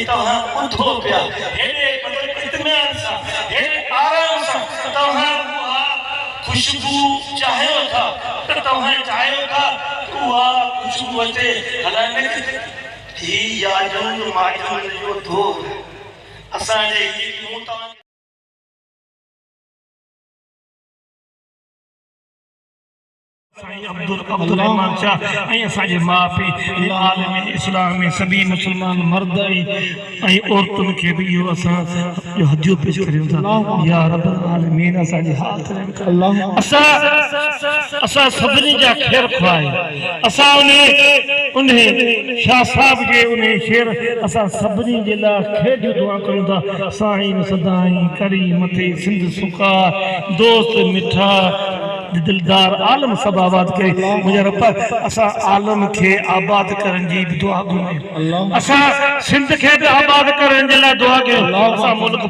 तव्हां ॿुधो पिया हेॾे इत्मीनान सां हेॾे आराम सां तव्हां उहा खुशबू चाहियो था त तव्हां चाहियो था उहा खुशबू अचे हालांकि ही याजूज माजूज जो दौर असांजे मूं तव्हां साईं अब्दुल रहमान शाह ऐं असांजे माउ पीउ आलम इस्लाम में सभी मुस्लमान मर्द ऐं औरतुनि खे बि इहो असां जो हदियो पेश करियूं था या रब आलमीन असांजी हालत असां सभिनी जा ख़ैर ख़्वाह असां उन शाह साहब जे उन शेर असां सभिनी जे लाइ ख़ैर जी दुआ कयूं था साईं सदाई करी मथे सिंध सुका दोस्त मिठा दिलदार आलम सब आबाद करे मुझे रब असा आलम के आबाद करन जी दुआ घुमे असा सिंध के आबाद करन जे ला दुआ के असा मुल्क